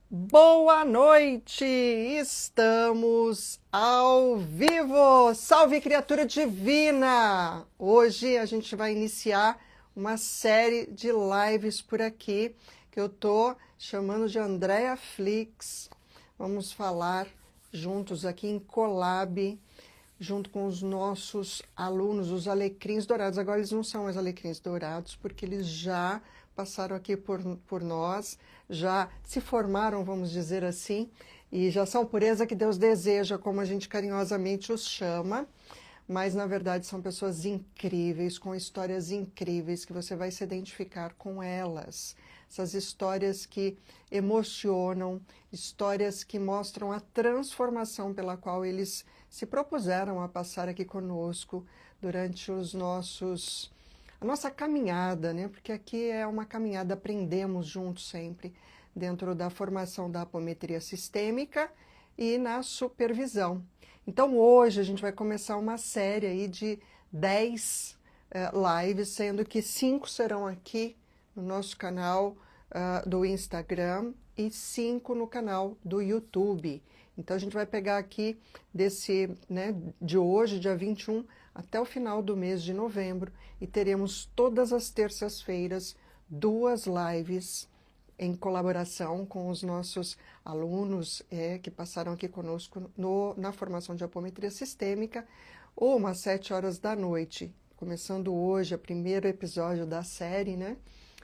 Boa noite! Estamos ao vivo! Salve, criatura divina! Hoje a gente vai iniciar uma série de lives por aqui que eu tô chamando de Andrea Flix. Vamos falar juntos aqui em collab, junto com os nossos alunos, os alecrins dourados. Agora eles não são mais alecrins dourados, porque eles já passaram aqui por nós, já se formaram, vamos dizer assim, e já são pureza que Deus deseja, como a gente carinhosamente os chama, mas na verdade são pessoas incríveis, com histórias incríveis, que você vai se identificar com elas. Essas histórias que emocionam, histórias que mostram a transformação pela qual eles se propuseram a passar aqui conosco durante a nossa caminhada, né? Porque aqui é uma caminhada, aprendemos juntos sempre, dentro da formação da apometria sistêmica e na supervisão. Então hoje a gente vai começar uma série aí de 10 lives, sendo que 5 serão aqui no nosso canal do Instagram e 5 no canal do YouTube. Então a gente vai pegar aqui de hoje, dia 21, até o final do mês de novembro, e teremos todas as terças-feiras 2 lives em colaboração com os nossos alunos que passaram aqui conosco na formação de apometria sistêmica, uma às 7 horas da noite, começando hoje o primeiro episódio da série, né?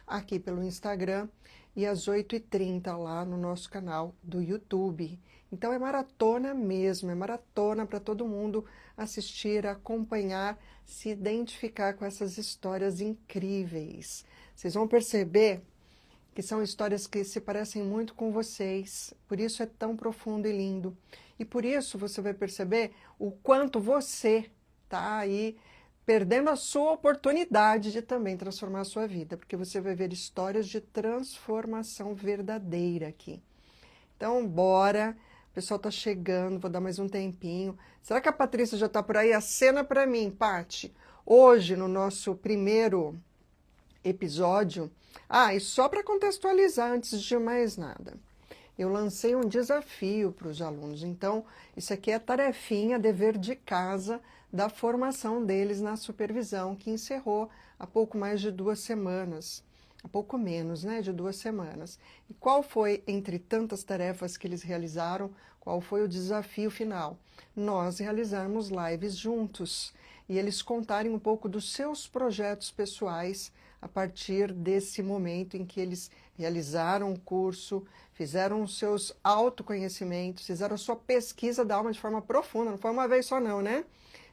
Aqui pelo Instagram, e às 8h30 lá no nosso canal do YouTube. Então é maratona mesmo, é maratona para todo mundo assistir, acompanhar, se identificar com essas histórias incríveis. Vocês vão perceber que são histórias que se parecem muito com vocês, por isso é tão profundo e lindo. E por isso você vai perceber o quanto você está aí perdendo a sua oportunidade de também transformar a sua vida, porque você vai ver histórias de transformação verdadeira aqui. Então, bora. O pessoal está chegando, vou dar mais um tempinho. Será que a Patrícia já está por aí? Acena para mim, Pati. Hoje, no nosso primeiro episódio... e só para contextualizar, antes de mais nada, eu lancei um desafio para os alunos. Então, isso aqui é tarefinha, dever de casa da formação deles na supervisão, que encerrou há pouco mais de 2 semanas. Há pouco menos, né, de 2 semanas. E qual foi, entre tantas tarefas que eles realizaram, qual foi o desafio final? Nós realizarmos lives juntos e eles contarem um pouco dos seus projetos pessoais a partir desse momento em que eles realizaram o curso, fizeram os seus autoconhecimentos, fizeram a sua pesquisa da alma de forma profunda, não foi uma vez só não, né?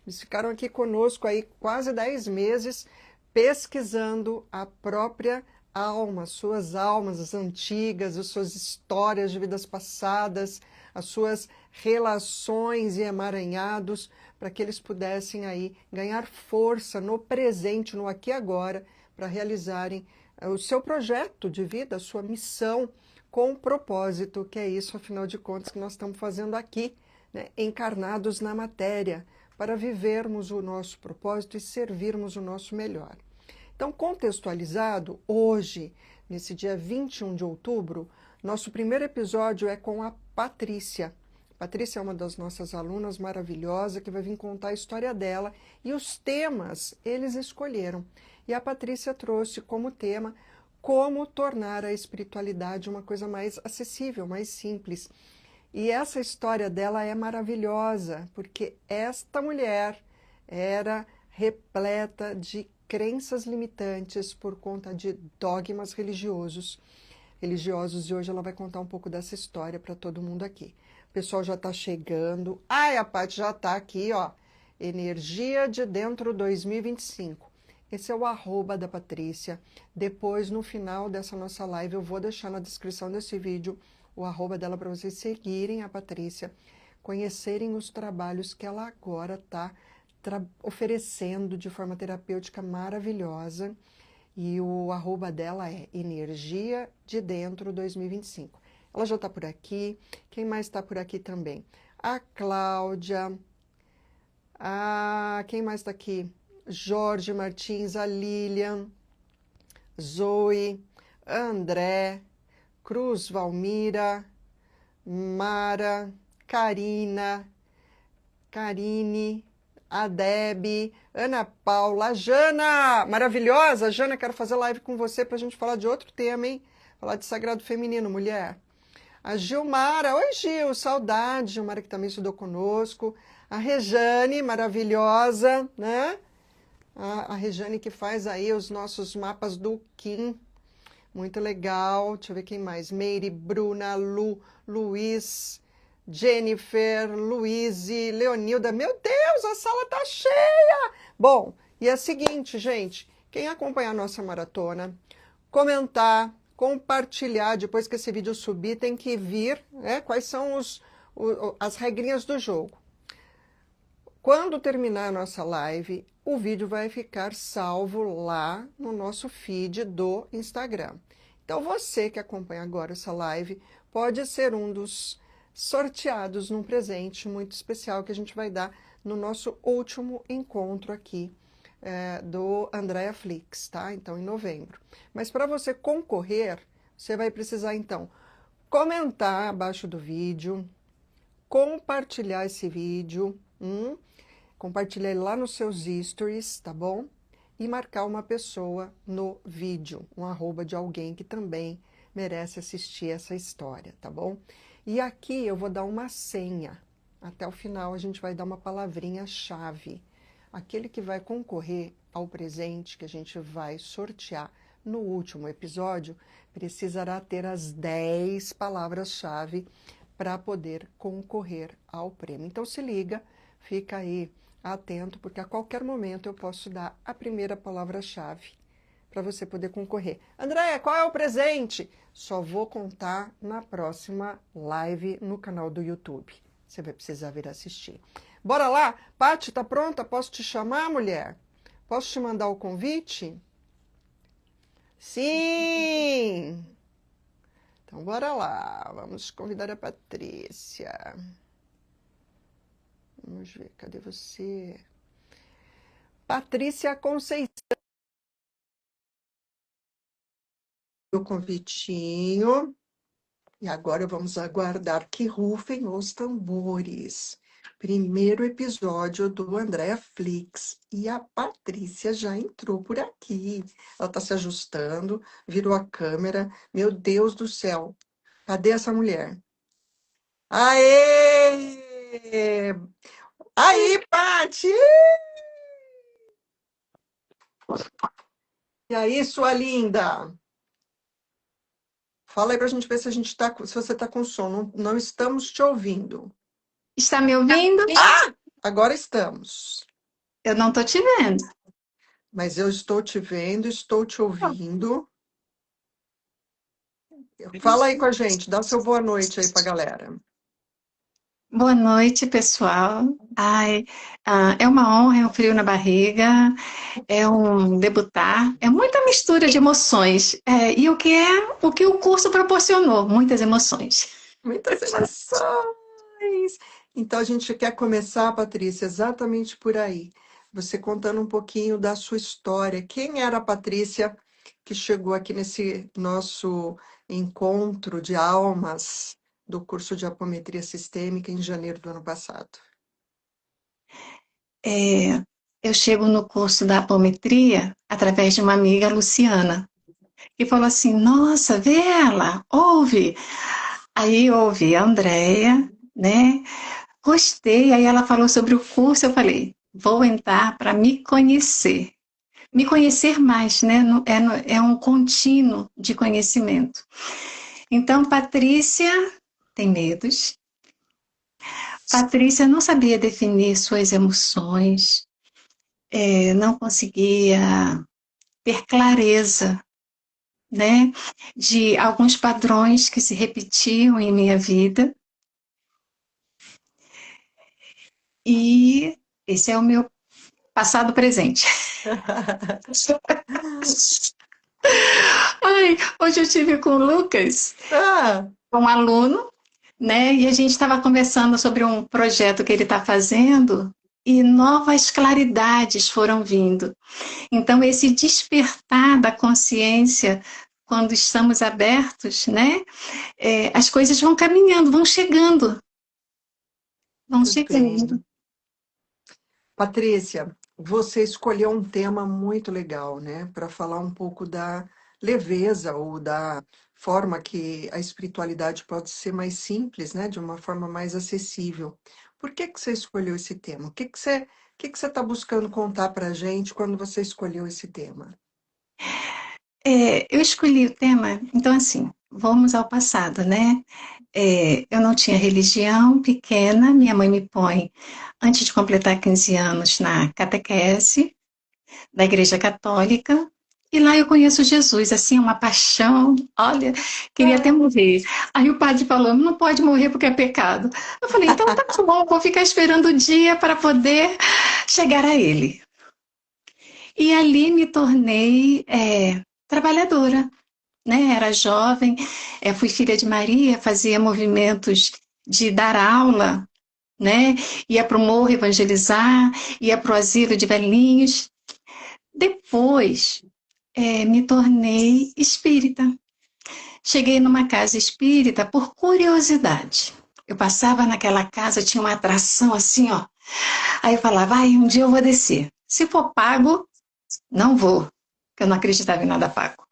Eles ficaram aqui conosco aí quase 10 meses pesquisando a própria alma, suas almas, as antigas, as suas histórias de vidas passadas, as suas relações e emaranhados, para que eles pudessem aí ganhar força no presente, no aqui e agora, para realizarem o seu projeto de vida, a sua missão com propósito, que é isso, afinal de contas, que nós estamos fazendo aqui, né, encarnados na matéria, para vivermos o nosso propósito e servirmos o nosso melhor. Então, contextualizado, hoje, nesse dia 21 de outubro, nosso primeiro episódio é com a Patrícia. Patrícia é uma das nossas alunas maravilhosa, que vai vir contar a história dela, e os temas eles escolheram. E a Patrícia trouxe como tema como tornar a espiritualidade uma coisa mais acessível, mais simples. E essa história dela é maravilhosa, porque esta mulher era repleta de crenças limitantes por conta de dogmas religiosos, e hoje ela vai contar um pouco dessa história para todo mundo aqui. O pessoal já está chegando. A Paty já está aqui, ó. Energia de Dentro 2025. Esse é o @ da Patrícia. Depois, no final dessa nossa live, eu vou deixar na descrição desse vídeo o @ dela para vocês seguirem a Patrícia, conhecerem os trabalhos que ela agora está oferecendo de forma terapêutica maravilhosa. E o @ dela é Energia de Dentro 2025. Ela já está por aqui. Quem mais está por aqui também? A Cláudia. Quem mais está aqui? Jorge Martins, a Lilian, Zoe, André, Cruz Valmira, Mara, Karina, Karine, a Deb, Ana Paula, a Jana, maravilhosa, Jana, quero fazer live com você para a gente falar de outro tema, hein? Falar de sagrado feminino, mulher. A Gilmara, oi Gil, saudade, Gilmara que também estudou conosco. A Rejane, maravilhosa, né? A Rejane que faz aí os nossos mapas do Kim, muito legal. Deixa eu ver quem mais. Meire, Bruna, Lu, Luiz, Jennifer, Luíse, Leonilda. Meu Deus, a sala tá cheia! Bom, e é o seguinte, gente. Quem acompanhar a nossa maratona, comentar, compartilhar, depois que esse vídeo subir, tem que vir, né? Quais são as regrinhas do jogo. Quando terminar a nossa live, o vídeo vai ficar salvo lá no nosso feed do Instagram. Então, você que acompanha agora essa live pode ser um dos sorteados num presente muito especial que a gente vai dar no nosso último encontro aqui do Andrea Flix, tá? Então, em novembro. Mas para você concorrer, você vai precisar, então, comentar abaixo do vídeo, compartilhar esse vídeo, compartilhar lá nos seus stories, tá bom? E marcar uma pessoa no vídeo, um arroba de alguém que também merece assistir essa história, tá bom? E aqui eu vou dar uma senha. Até o final a gente vai dar uma palavrinha-chave. Aquele que vai concorrer ao presente que a gente vai sortear no último episódio precisará ter as 10 palavras-chave para poder concorrer ao prêmio. Então se liga, fica aí atento, porque a qualquer momento eu posso dar a primeira palavra-chave para você poder concorrer. Andréia, qual é o presente? Só vou contar na próxima live no canal do YouTube. Você vai precisar vir assistir. Bora lá? Paty, tá pronta? Posso te chamar, mulher? Posso te mandar o convite? Sim! Então, bora lá. Vamos convidar a Patrícia. Vamos ver, cadê você? Patrícia Conceição. O convitinho. E agora vamos aguardar que rufem os tambores. Primeiro episódio do Andrea Flix. E a Patrícia já entrou por aqui. Ela está se ajustando, virou a câmera. Meu Deus do céu. Cadê essa mulher? Aê! Aí, Paty! E aí, sua linda? Fala aí pra gente ver se se você tá com som. Não estamos te ouvindo. Está me ouvindo? Agora estamos. Eu não estou te vendo. Mas eu estou te vendo, estou te ouvindo. Fala aí com a gente, dá seu boa noite aí pra galera. Boa noite, pessoal. Ai, é uma honra, é um frio na barriga, é um debutar, é muita mistura de emoções. E o que o curso proporcionou? Muitas emoções. Muitas emoções! Então a gente quer começar, Patrícia, exatamente por aí. Você contando um pouquinho da sua história. Quem era a Patrícia que chegou aqui nesse nosso encontro de almas do curso de apometria sistêmica em janeiro do ano passado? Eu chego no curso da apometria através de uma amiga, Luciana, que falou assim: Nossa, vê ela, ouve. Aí eu ouvi a Andrea, né? Gostei. Aí ela falou sobre o curso, eu falei: Vou entrar para me conhecer mais, né? É um contínuo de conhecimento. Então, Patrícia tem medos. Patrícia não sabia definir suas emoções, não conseguia ter clareza, né, de alguns padrões que se repetiam em minha vida. E esse é o meu passado presente. Ai, hoje eu estive com o Lucas, um aluno, né? E a gente estava conversando sobre um projeto que ele está fazendo e novas claridades foram vindo. Então, esse despertar da consciência quando estamos abertos, né, as coisas vão caminhando, vão chegando, vão Muito chegando. bem. Patrícia, você escolheu um tema muito legal, né, para falar um pouco da leveza ou da forma que a espiritualidade pode ser mais simples, né, de uma forma mais acessível. Por que que você escolheu esse tema? O que que você está buscando contar para a gente quando você escolheu esse tema? Eu escolhi o tema, então assim, vamos ao passado, né? Eu não tinha religião pequena, minha mãe me põe, antes de completar 15 anos, na catequese da Igreja Católica, e lá eu conheço Jesus, assim, uma paixão, olha, queria até morrer. Aí o padre falou, não pode morrer porque é pecado. Eu falei, então tá bom, vou ficar esperando o dia para poder chegar a ele. E ali me tornei trabalhadora, né? Era jovem, fui filha de Maria, fazia movimentos de dar aula, né? Ia para o morro evangelizar, ia para o asilo de velhinhos. Depois, me tornei espírita. Cheguei numa casa espírita por curiosidade. Eu passava naquela casa, tinha uma atração assim, ó. Aí eu falava, ai, um dia eu vou descer. Se for pago, não vou, porque eu não acreditava em nada pago.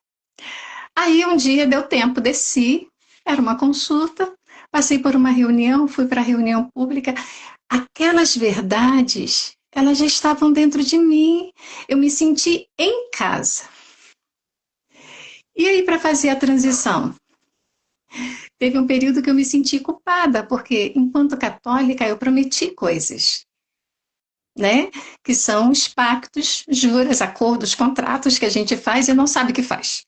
Aí um dia deu tempo, desci, era uma consulta, passei por uma reunião, fui para a reunião pública. Aquelas verdades, elas já estavam dentro de mim. Eu me senti em casa. E aí, para fazer a transição? Teve um período que eu me senti culpada, porque enquanto católica eu prometi coisas, né? Que são os pactos, juras, acordos, contratos que a gente faz e não sabe o que faz.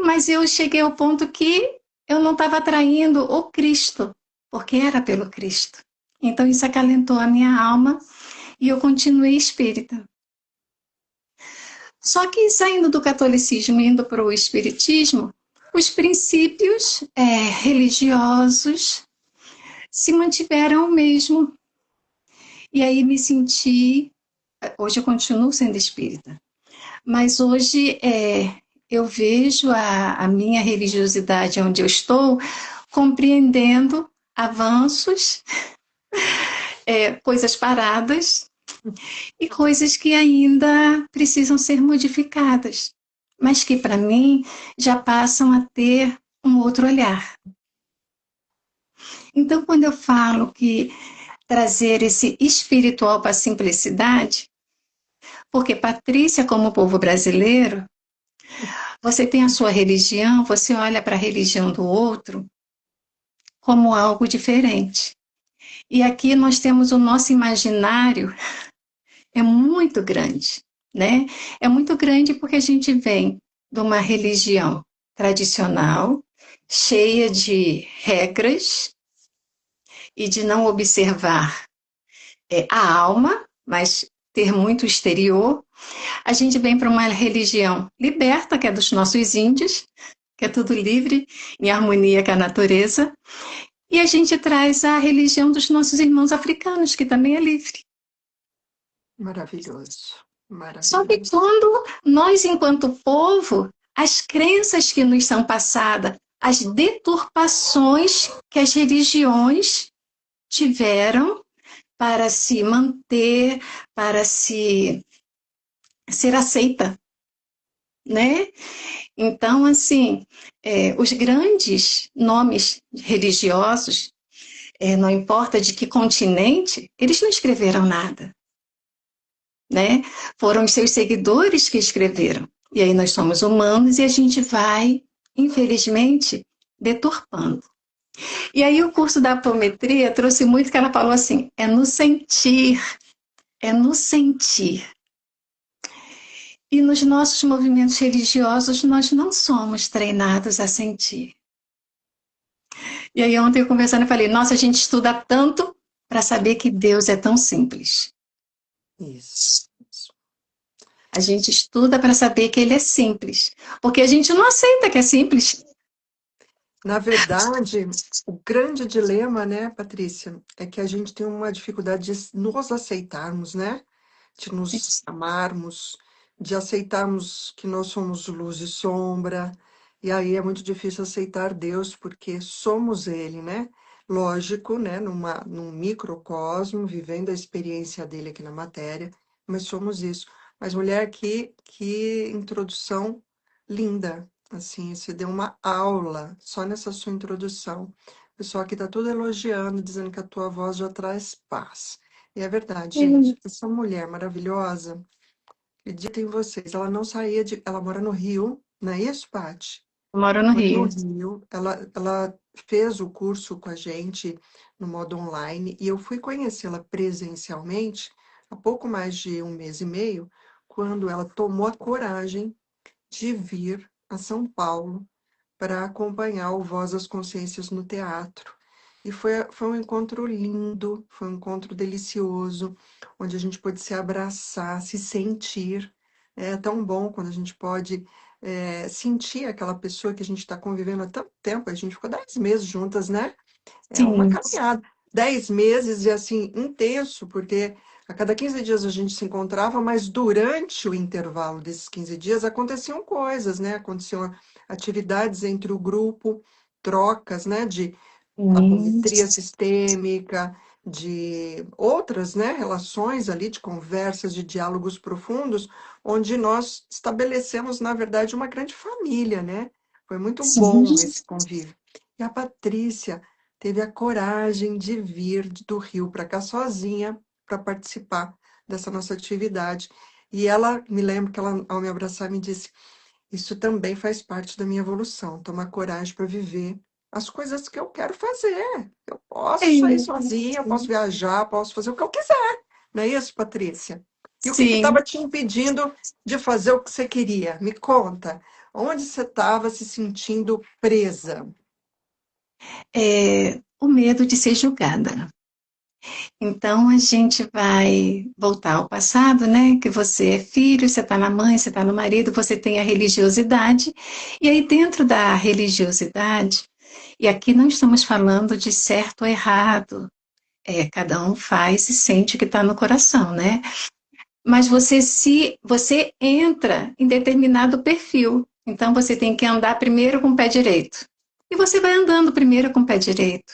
Mas eu cheguei ao ponto que eu não estava atraindo o Cristo, porque era pelo Cristo. Então isso acalentou a minha alma e eu continuei espírita. Só que saindo do catolicismo e indo para o espiritismo, os princípios religiosos se mantiveram o mesmo. E aí me senti. Hoje eu continuo sendo espírita, mas hoje eu vejo a minha religiosidade onde eu estou compreendendo avanços, coisas paradas e coisas que ainda precisam ser modificadas, mas que para mim já passam a ter um outro olhar. Então, quando eu falo que trazer esse espiritual para a simplicidade, porque Patrícia, como povo brasileiro, você tem a sua religião, você olha para a religião do outro como algo diferente. E aqui nós temos o nosso imaginário é muito grande, né? É muito grande porque a gente vem de uma religião tradicional, cheia de regras e de não observar a alma, mas ter muito exterior. A gente vem para uma religião liberta, que é dos nossos índios, que é tudo livre, em harmonia com a natureza, e a gente traz a religião dos nossos irmãos africanos, que também é livre. Maravilhoso, Só que maravilhoso. quando nós, enquanto povo, as crenças que nos são passadas, as deturpações que as religiões tiveram para se manter, para se ser aceita, né? Então, assim, os grandes nomes religiosos, não importa de que continente, eles não escreveram nada, né? Foram os seus seguidores que escreveram. E aí nós somos humanos e a gente vai, infelizmente, deturpando. E aí o curso da apometria trouxe muito que ela falou assim, é no sentir, é no sentir. E nos nossos movimentos religiosos nós não somos treinados a sentir. E aí ontem eu conversando eu falei, nossa, a gente estuda tanto para saber que Deus é tão simples. Isso. A gente estuda para saber que ele é simples, porque a gente não aceita que é simples. Na verdade, o grande dilema, né, Patrícia, é que a gente tem uma dificuldade de nos aceitarmos, né? De nos amarmos, de aceitarmos que nós somos luz e sombra, e aí é muito difícil aceitar Deus, porque somos Ele, né? Lógico, né? Num microcosmo, vivendo a experiência dele aqui na matéria, mas somos isso. Mas, mulher, que introdução linda, assim, você deu uma aula só nessa sua introdução. O pessoal aqui tá tudo elogiando, dizendo que a tua voz já traz paz. E é verdade, gente. Sim. Essa mulher maravilhosa, acredito em vocês, ela não saía de. Ela mora no Rio, não é isso, Paty? Eu moro no Mora no Rio. Rio. Ela fez o curso com a gente no modo online e eu fui conhecê-la presencialmente há pouco mais de um mês e meio, quando ela tomou a coragem de vir a São Paulo para acompanhar o Voz das Consciências no teatro. E foi um encontro lindo, foi um encontro delicioso, onde a gente pôde se abraçar, se sentir. É tão bom quando a gente pode sentir aquela pessoa que a gente está convivendo há tanto tempo. A gente ficou 10 meses juntas, né? É uma Sim, caminhada. 10 meses e assim, intenso, porque a cada 15 dias a gente se encontrava, mas durante o intervalo desses 15 dias aconteciam coisas, né? Aconteciam atividades entre o grupo, trocas, né? De sim, apometria sistêmica, de outras, né? Relações ali, de conversas, de diálogos profundos, onde nós estabelecemos, na verdade, uma grande família, né? Foi muito sim, bom esse convívio. E a Patrícia teve a coragem de vir do Rio para cá sozinha para participar dessa nossa atividade. E ela, me lembro que ela, ao me abraçar, me disse: Isso também faz parte da minha evolução, tomar coragem para viver as coisas que eu quero fazer. Eu posso sair sim, sozinha, eu posso viajar, posso fazer o que eu quiser. Não é isso, Patrícia? E o que sim. estava te impedindo de fazer o que você queria? Me conta. Onde você estava se sentindo presa? O medo de ser julgada. Então a gente vai voltar ao passado, né? Que você é filho, você está na mãe, você está no marido, você tem a religiosidade, e aí dentro da religiosidade, e aqui não estamos falando de certo ou errado, cada um faz e sente o que está no coração, né? Mas você entra em determinado perfil. Então você tem que andar primeiro com o pé direito. E você vai andando primeiro com o pé direito,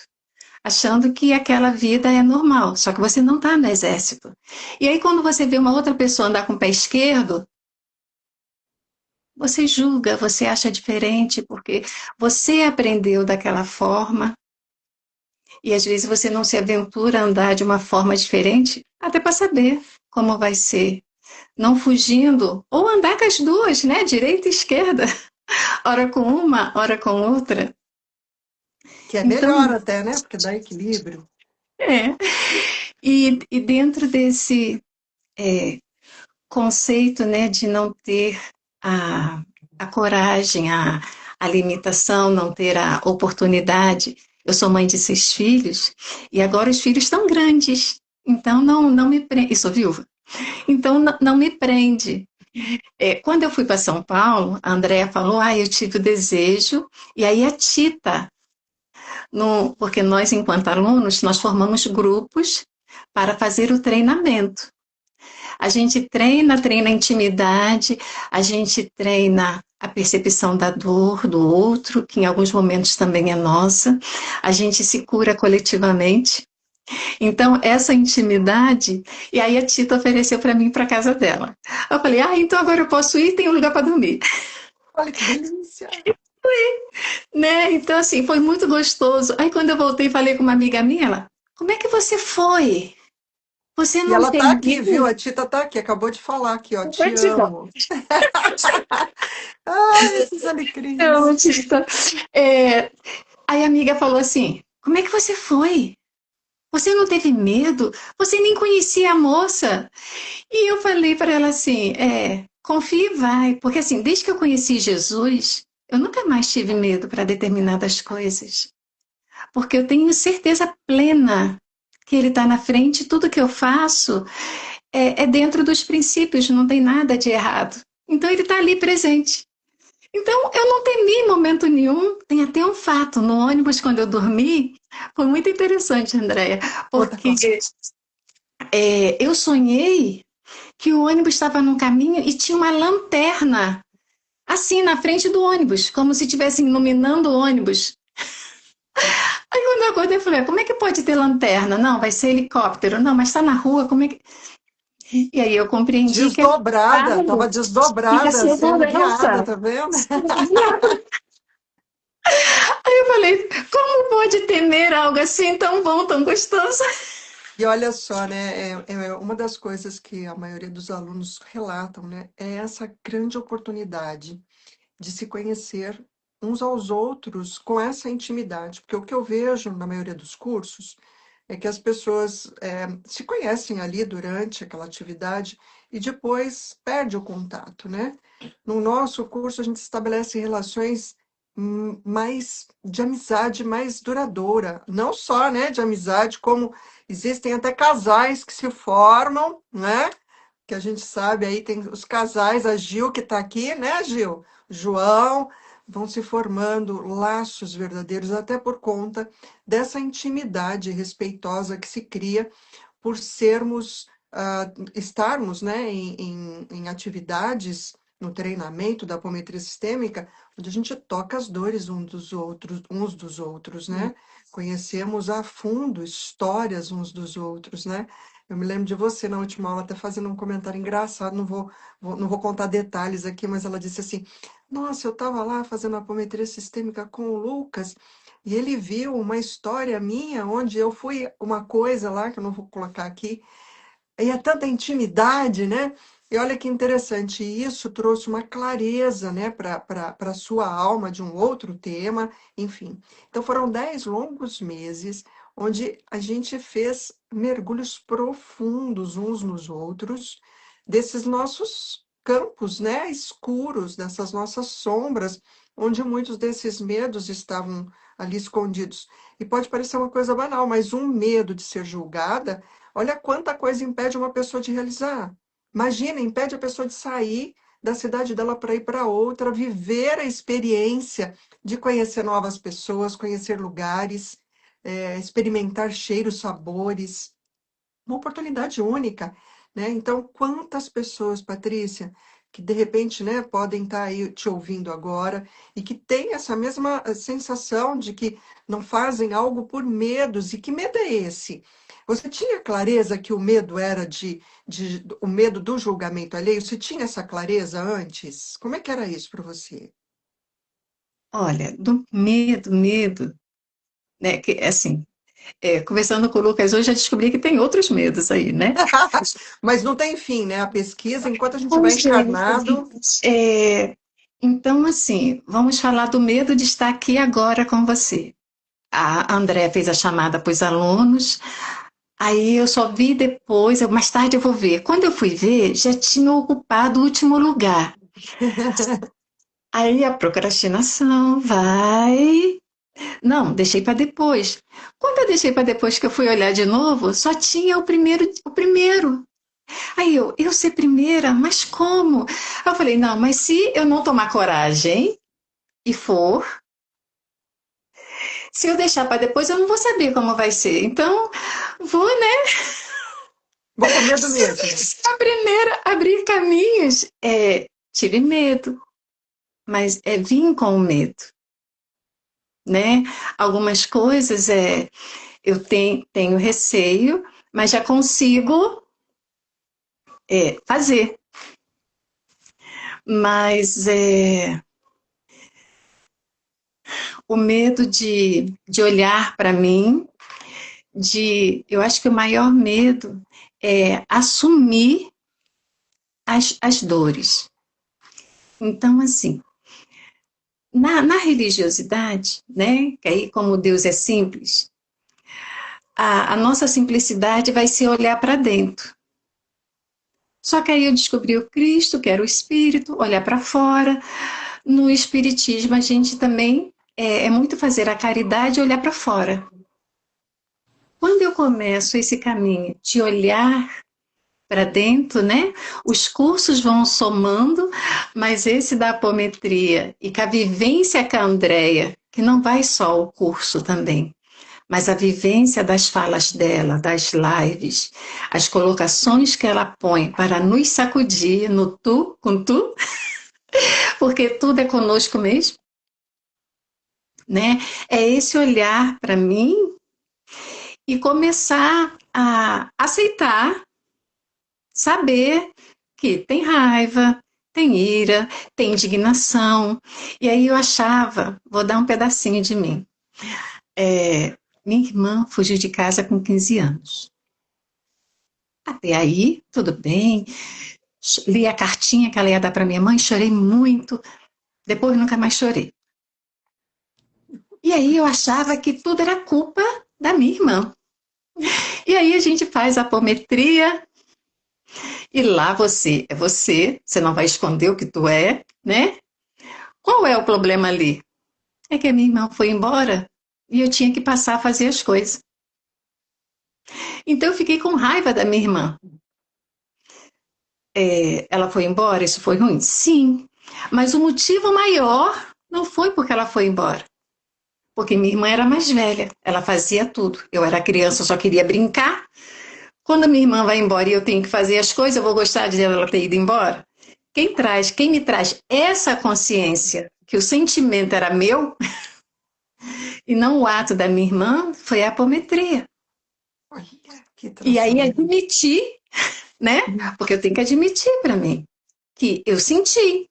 achando que aquela vida é normal, só que você não está no exército. E aí quando você vê uma outra pessoa andar com o pé esquerdo, você julga, você acha diferente, porque você aprendeu daquela forma, e às vezes você não se aventura a andar de uma forma diferente, até para saber como vai ser. Não fugindo, ou andar com as duas, né? Direita e esquerda, ora com uma, ora com outra. Que é melhor Então, até, né? Porque dá equilíbrio. é. E dentro desse conceito, né, de não ter a, a coragem, a limitação, não ter a oportunidade. Eu sou mãe de 6 filhos e agora os filhos estão grandes, então não me prende. E sou viúva, então não me prende. Quando eu fui para São Paulo, a Andrea falou: eu tive o desejo, e aí a Tita, porque nós, enquanto alunos, nós formamos grupos para fazer o treinamento. A gente treina a intimidade, a gente treina a percepção da dor do outro, que em alguns momentos também é nossa, a gente se cura coletivamente. Então, essa intimidade, e aí a Tita ofereceu para mim para casa dela. Eu falei: então agora eu posso ir, tem um lugar para dormir. Olha que delícia! Né? Então, assim, foi muito gostoso. Aí, quando eu voltei, falei com uma amiga minha, ela: como é que você foi? Você E não ela tem tá aqui, viu? medo? A Tita tá aqui, acabou de falar aqui, ó. Te Gratidão. amo. Ai, esses alecrins. Não, Tita. É, Aí a amiga falou assim: como é que você foi? Você não teve medo? Você nem conhecia a moça. E eu falei para ela assim: confia e vai. Porque assim, desde que eu conheci Jesus, eu nunca mais tive medo para determinadas coisas. Porque eu tenho certeza plena que Ele está na frente, tudo que eu faço é dentro dos princípios, não tem nada de errado. Então Ele está ali presente. Então, eu não temi em momento nenhum. Tem até um fato, no ônibus, quando eu dormi, foi muito interessante, Andréia, Conta, porque conta. eu sonhei que o ônibus estava num caminho e tinha uma lanterna assim na frente do ônibus, como se estivessem iluminando o ônibus. Aí quando eu acordei, eu falei, como é que pode ter lanterna? Não, vai ser helicóptero. Não, mas está na rua, como é que... E aí eu compreendi que era Desdobrada, estava e a desdobrada, sendo guiada, segurança. tá vendo? Aí eu falei, como pode temer algo assim tão bom, tão gostoso? E olha só, né? É uma das coisas que a maioria dos alunos relatam, né? É essa grande oportunidade de se conhecer uns aos outros com essa intimidade. Porque o que eu vejo na maioria dos cursos é que as pessoas se conhecem ali durante aquela atividade e depois perde o contato, né? No nosso curso, a gente estabelece relações mais de amizade mais duradoura, não só, né, de amizade, como existem até casais que se formam, né? Que a gente sabe aí tem os casais, a Gil que está aqui, né, Gil? João, vão se formando laços verdadeiros até por conta dessa intimidade respeitosa que se cria por sermos, estarmos, né, em atividades no treinamento da apometria sistêmica, onde a gente toca as dores uns dos outros, né? Conhecemos a fundo histórias uns dos outros, né? Eu me lembro de você na última aula até fazendo um comentário engraçado, não vou contar detalhes aqui, mas ela disse assim: Nossa, eu estava lá fazendo apometria sistêmica com o Lucas e ele viu uma história minha onde eu fui uma coisa lá, que eu não vou colocar aqui, e é tanta intimidade, né? E olha que interessante, isso trouxe uma clareza, né, para a sua alma de um outro tema, enfim. Então foram 10 longos meses onde a gente fez mergulhos profundos uns nos outros, desses nossos campos, né, escuros, dessas nossas sombras, onde muitos desses medos estavam ali escondidos. E pode parecer uma coisa banal, mas um medo de ser julgada. Olha quanta coisa impede uma pessoa de realizar. Imagina, impede a pessoa de sair da cidade dela para ir para outra, viver a experiência de conhecer novas pessoas, conhecer lugares, experimentar cheiros, sabores, uma oportunidade única, né? Então, quantas pessoas, Patrícia, que de repente, né, podem estar aí te ouvindo agora e que têm essa mesma sensação de que não fazem algo por medos. E que medo é esse? Você tinha clareza que o medo era o medo do julgamento alheio? Você tinha essa clareza antes? Como é que era isso para você? Olha, do medo, né? Que assim, conversando com o Lucas hoje, já descobri que tem outros medos aí, né? Mas não tem fim, né? A pesquisa, enquanto a gente vai Pois é, encarnado. então, assim, vamos falar do medo de estar aqui agora com você. A André fez a chamada para os alunos, aí eu só vi depois, mais tarde eu vou ver. Quando eu fui ver, já tinha ocupado o último lugar. Aí a procrastinação vai. Não, deixei para depois. Quando eu deixei para depois que eu fui olhar de novo, só tinha o primeiro, o primeiro. Aí eu ser primeira, mas como? Eu falei, não, mas se eu não tomar coragem e for, se eu deixar para depois, eu não vou saber como vai ser. Então, vou, né? Vou com medo mesmo. Se a primeira abrir caminhos, tive medo, mas vim com o medo, né? Algumas coisas eu tenho receio, mas já consigo fazer. Mas o medo de olhar para mim, eu acho que o maior medo é assumir as dores. Então, assim, na religiosidade, né, que aí como Deus é simples, a nossa simplicidade vai ser olhar para dentro. Só que aí eu descobri o Cristo, que era o Espírito, olhar para fora. No Espiritismo, a gente também é muito fazer a caridade e olhar para fora. Quando eu começo esse caminho de olhar para dentro, né? Os cursos vão somando, mas esse da apometria e com a vivência com a Andrea, que não vai só o curso também, mas a vivência das falas dela, das lives, as colocações que ela põe para nos sacudir no tu, com tu, porque tudo é conosco mesmo, né? É esse olhar para mim e começar a aceitar, saber que tem raiva, tem ira, tem indignação. E aí eu achava, vou dar um pedacinho de mim. Minha irmã fugiu de casa com 15 anos. Até aí, tudo bem. Li a cartinha que ela ia dar para minha mãe, chorei muito. Depois nunca mais chorei. E aí eu achava que tudo era culpa da minha irmã. E aí a gente faz a apometria e lá você não vai esconder o que tu é, né? Qual é o problema ali? É que a minha irmã foi embora e eu tinha que passar a fazer as coisas. Então eu fiquei com raiva da minha irmã. Ela foi embora, isso foi ruim? Sim. Mas o motivo maior não foi porque ela foi embora. Porque minha irmã era mais velha, ela fazia tudo. Eu era criança, eu só queria brincar. Quando a minha irmã vai embora e eu tenho que fazer as coisas, eu vou gostar de ela ter ido embora? Quem me traz essa consciência que o sentimento era meu e não o ato da minha irmã foi a apometria. Olha, que E aí transformação. admitir, né? Porque eu tenho que admitir para mim que eu senti,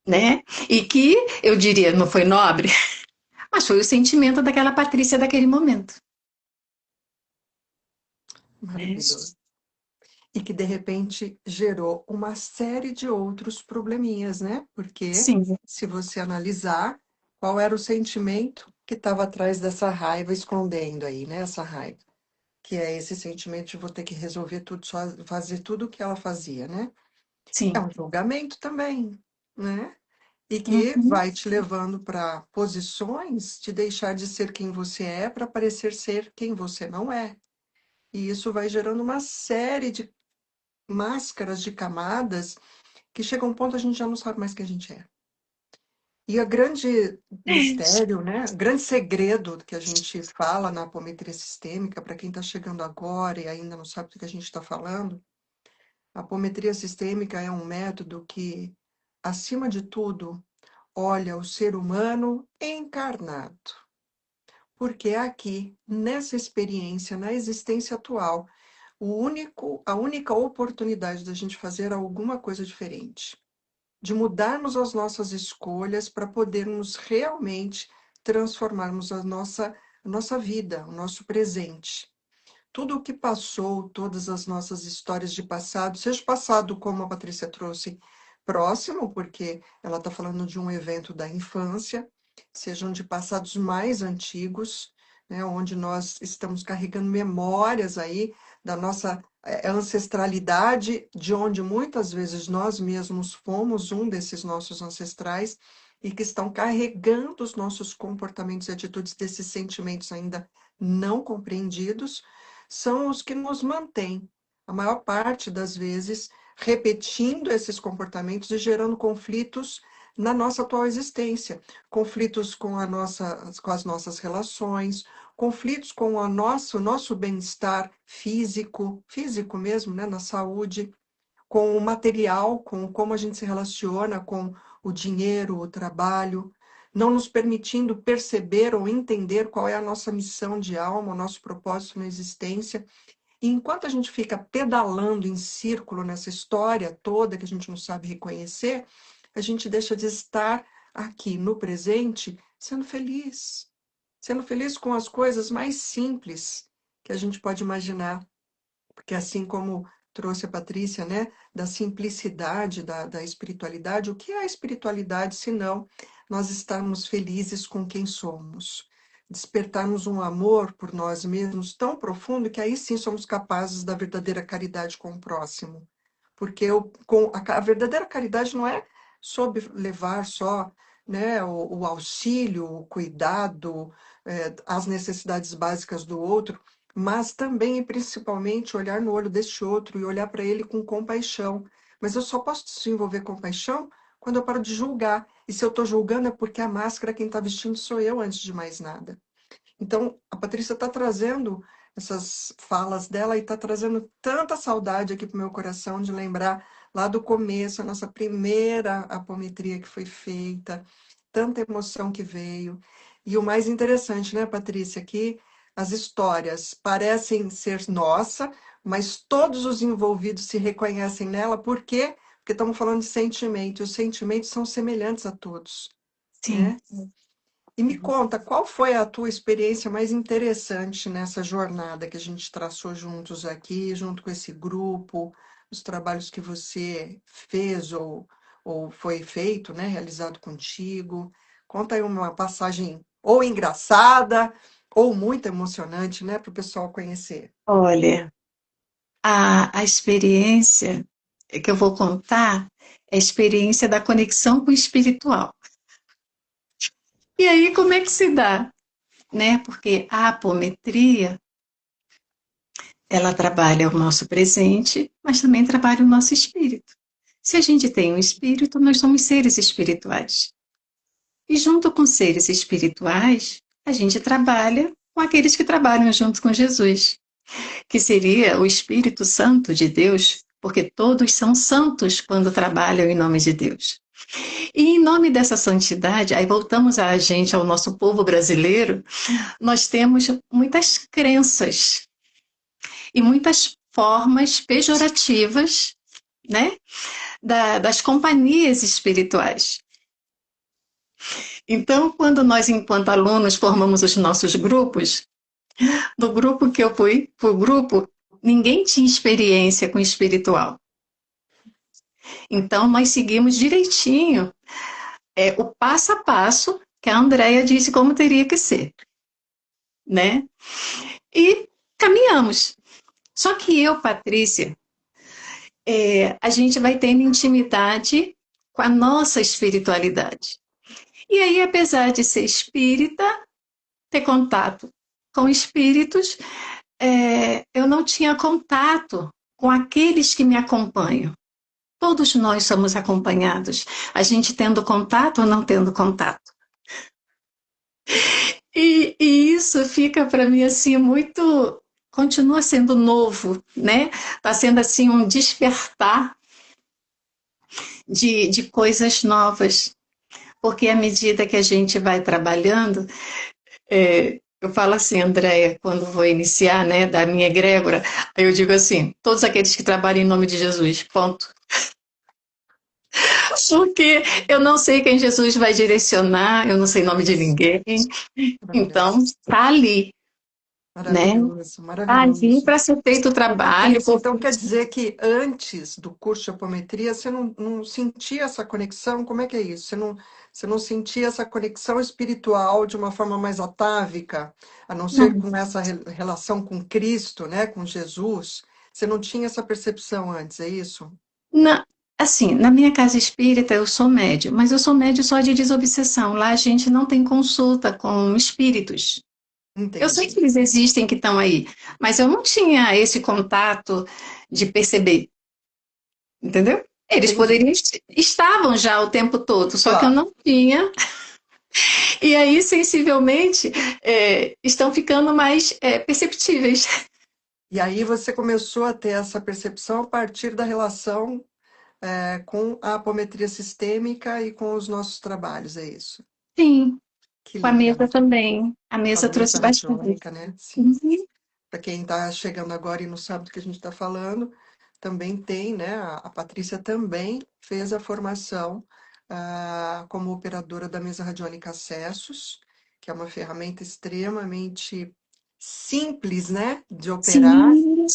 né? E que eu diria, não foi nobre, mas foi o sentimento daquela Patrícia daquele momento. Né? Maravilhoso. E que de repente gerou uma série de outros probleminhas, né? Porque Sim, se você analisar qual era o sentimento que estava atrás dessa raiva, escondendo aí, né? Essa raiva, que é esse sentimento de vou ter que resolver tudo, só fazer tudo o que ela fazia, né? É sim. um julgamento também, né? E que Uhum. vai te levando para posições de deixar de ser quem você é para parecer ser quem você não é. E isso vai gerando uma série de máscaras, de camadas, que chega um ponto a gente já não sabe mais quem a gente é. E o grande mistério, né, o grande segredo que a gente fala na apometria sistêmica, para quem está chegando agora e ainda não sabe do que a gente está falando, a apometria sistêmica é um método que, acima de tudo, olha o ser humano encarnado. Porque é aqui, nessa experiência, na existência atual, a única oportunidade da gente fazer alguma coisa diferente, de mudarmos as nossas escolhas para podermos realmente transformarmos a nossa vida, o nosso presente. Tudo o que passou, todas as nossas histórias de passado, seja passado, como a Patrícia trouxe, próximo, porque ela está falando de um evento da infância, sejam de passados mais antigos, né, onde nós estamos carregando memórias aí da nossa ancestralidade, de onde muitas vezes nós mesmos fomos um desses nossos ancestrais e que estão carregando os nossos comportamentos e atitudes desses sentimentos ainda não compreendidos, são os que nos mantêm, a maior parte das vezes, repetindo esses comportamentos e gerando conflitos na nossa atual existência, conflitos com as nossas relações, conflitos com o nosso bem-estar físico, físico mesmo, né, na saúde, com o material, com como a gente se relaciona com o dinheiro, o trabalho, não nos permitindo perceber ou entender qual é a nossa missão de alma, o nosso propósito na existência. E enquanto a gente fica pedalando em círculo nessa história toda que a gente não sabe reconhecer, a gente deixa de estar aqui no presente sendo feliz com as coisas mais simples que a gente pode imaginar. Porque assim como trouxe a Patrícia, né, da simplicidade da espiritualidade, o que é a espiritualidade se não nós estarmos felizes com quem somos? Despertarmos um amor por nós mesmos tão profundo que aí sim somos capazes da verdadeira caridade com o próximo. Porque a verdadeira caridade não é sobre levar só, né, o auxílio, o cuidado, as necessidades básicas do outro, mas também e principalmente olhar no olho deste outro e olhar para ele com compaixão. Mas eu só posso desenvolver compaixão quando eu paro de julgar. E se eu estou julgando é porque a máscara quem está vestindo sou eu antes de mais nada. Então, a Patrícia está trazendo essas falas dela e está trazendo tanta saudade aqui para o meu coração de lembrar lá do começo, a nossa primeira apometria que foi feita, tanta emoção que veio. E o mais interessante, né, Patrícia, que as histórias parecem ser nossa, mas todos os envolvidos se reconhecem nela, por quê? Porque estamos falando de sentimento, e os sentimentos são semelhantes a todos, Sim. né? E me conta, qual foi a tua experiência mais interessante nessa jornada que a gente traçou juntos aqui, junto com esse grupo, os trabalhos que você fez ou foi feito, né, realizado contigo? Conta aí uma passagem ou engraçada ou muito emocionante, né, para o pessoal conhecer. Olha, a experiência que eu vou contar é a experiência da conexão com o espiritual. E aí, como é que se dá? Né? Porque a apometria, ela trabalha o nosso presente, mas também trabalha o nosso espírito. Se a gente tem um espírito, nós somos seres espirituais. E junto com seres espirituais, a gente trabalha com aqueles que trabalham junto com Jesus, que seria o Espírito Santo de Deus, porque todos são santos quando trabalham em nome de Deus. E em nome dessa santidade, aí voltamos a gente, ao nosso povo brasileiro, nós temos muitas crenças e muitas formas pejorativas, né, das companhias espirituais. Então, quando nós, enquanto alunos, formamos os nossos grupos, do grupo que eu fui para o grupo, ninguém tinha experiência com espiritual. Então, nós seguimos direitinho o passo a passo que a Andrea disse como teria que ser, né? E caminhamos. Só que eu, Patrícia, a gente vai tendo intimidade com a nossa espiritualidade. E aí, apesar de ser espírita, ter contato com espíritos, eu não tinha contato com aqueles que me acompanham. Todos nós somos acompanhados, a gente tendo contato ou não tendo contato. E isso fica para mim assim muito, continua sendo novo, né? Está sendo assim um despertar de coisas novas, porque à medida que a gente vai trabalhando, eu falo assim, Andréia, quando vou iniciar, né, da minha egrégora, aí eu digo assim, todos aqueles que trabalham em nome de Jesus, ponto. Porque eu não sei quem Jesus vai direcionar, eu não sei o nome de ninguém, então Maravilhoso, tá ali, né? maravilhoso, Tá ali maravilhoso. para ser feito o Ô, trabalho, Patrícia, porque então quer dizer que antes do curso de apometria você não sentia essa conexão? Como é que é isso? Você não sentia essa conexão espiritual de uma forma mais atávica, a não ser não, com essa relação com Cristo, né, com Jesus? Você não tinha essa percepção antes, é isso? na, assim, na minha casa espírita eu sou médium, mas eu sou médium só de desobsessão. Lá a gente não tem consulta com espíritos. Eu sei Entendi. que eles existem, que estão aí, mas eu não tinha esse contato de perceber, entendeu? Eles Entendi. poderiam, estavam já o tempo todo, só que eu Claro. não tinha. E aí, sensivelmente, estão ficando mais perceptíveis. E aí você começou a ter essa percepção a partir da relação com a apometria sistêmica e com os nossos trabalhos, é isso? Sim, Que com a mesa legal. também. A Com a mesa mesa trouxe bastante. radiônica, né? Sim. Uhum. Para quem está chegando agora e não sabe do que a gente está falando, também tem, né? A Patrícia também fez a formação como operadora da mesa radiônica Acessos, que é uma ferramenta extremamente simples, né, de operar, Sim,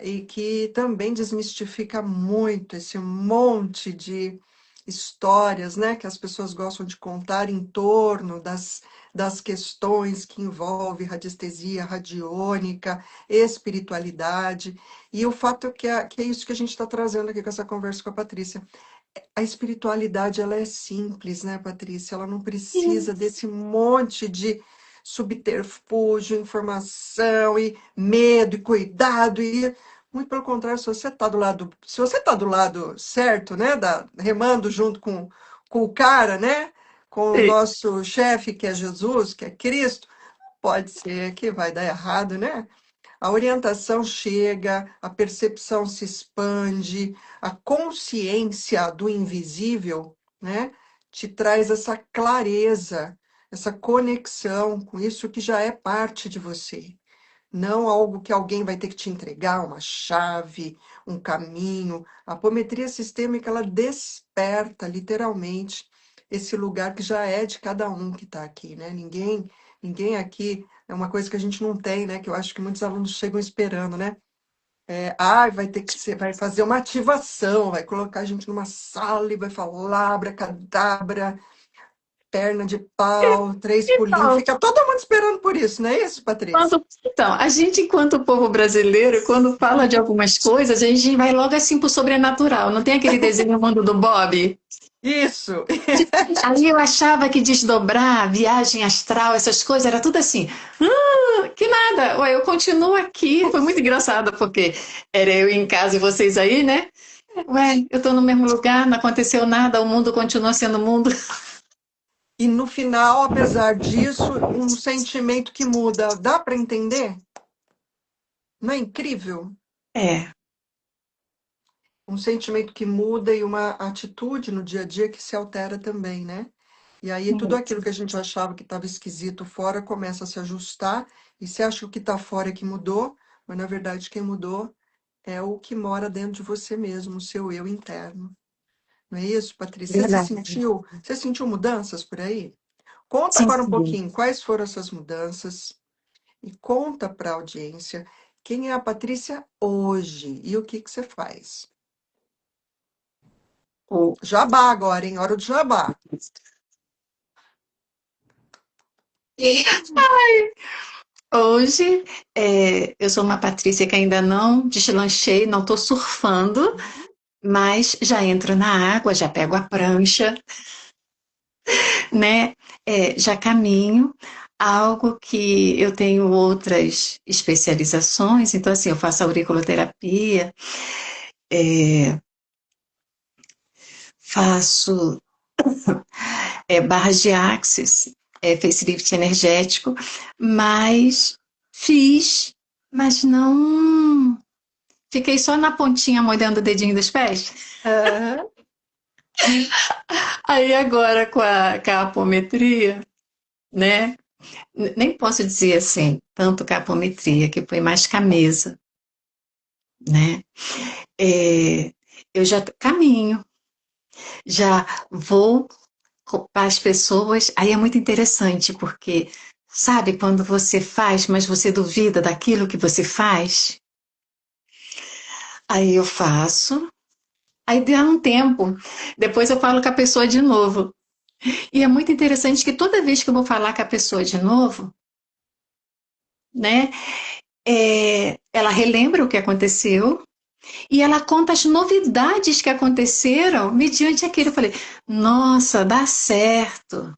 e que também desmistifica muito esse monte de histórias, né, que as pessoas gostam de contar em torno das questões que envolvem radiestesia radiônica, espiritualidade, e o fato é que é isso que a gente está trazendo aqui com essa conversa com a Patrícia. A espiritualidade, ela é simples, né, Patrícia? Ela não sim, precisa desse monte de subterfúgio, informação e medo e cuidado e muito pelo contrário, se você tá do lado certo, né, remando junto com o cara, né, com o sim. nosso chefe que é Jesus, que é Cristo, Pode ser que vai dar errado, né? A orientação chega, a percepção se expande, a consciência do invisível, né, te traz essa clareza, essa conexão com isso que já é parte de você. Não algo que alguém vai ter que te entregar, uma chave, um caminho. A apometria sistêmica, ela desperta, literalmente, esse lugar que já é de cada um que está aqui, né? Ninguém aqui, é uma coisa que a gente não tem, né? Que eu acho que muitos alunos chegam esperando, né? Vai ter que ser, vai fazer uma ativação, vai colocar a gente numa sala e vai falar abracadabra, perna de pau, três pulinhos. Então, Fica todo mundo esperando por isso, não é isso, Patrícia? então, a gente, enquanto povo brasileiro, quando fala de algumas coisas, a gente vai logo assim pro sobrenatural. Não tem aquele desenho O Mundo do Bob? Isso! Aí eu achava que desdobrar, viagem astral, essas coisas, era tudo assim. Que nada, ué, eu continuo aqui. Foi muito engraçado, porque era eu em casa e vocês aí, né? Ué, eu tô no mesmo lugar, não aconteceu nada, o mundo continua sendo mundo. E no final, apesar disso, um sentimento que muda. Dá para entender? Não é incrível? É, Um sentimento que muda e uma atitude no dia a dia que se altera também, né? E aí tudo aquilo que a gente achava que estava esquisito fora começa a se ajustar, e você acha que o que está fora é que mudou, mas na verdade quem mudou é o que mora dentro de você mesmo, o seu eu interno. Não é isso, Patrícia? verdade. Você sentiu mudanças por aí? Conta Sim, agora um sim. pouquinho quais foram essas mudanças e conta para a audiência quem é a Patrícia hoje e o que que você faz. O- Jabá agora, hein? Hora do jabá. Hoje, eu sou uma Patrícia que ainda não deslanchei, não estou surfando, mas já entro na água, já pego a prancha, né? Já caminho. Algo que eu tenho outras especializações, então assim, eu faço auriculoterapia, é, faço barras de axis, facelift energético, mas fiz, mas não. Fiquei só na pontinha molhando o dedinho dos pés. Aham. Aí agora com a apometria, né? Nem posso dizer assim, tanto com a apometria, que foi mais com a mesa, né? Eu já caminho, já vou para as pessoas. Aí é muito interessante, porque sabe quando você faz, mas você duvida daquilo que você faz? Aí eu faço, aí dá um tempo, depois eu falo com a pessoa de novo. E é muito interessante que toda vez que eu vou falar com a pessoa de novo, né, ela relembra o que aconteceu e ela conta as novidades que aconteceram mediante aquilo. Eu falei, nossa, dá certo.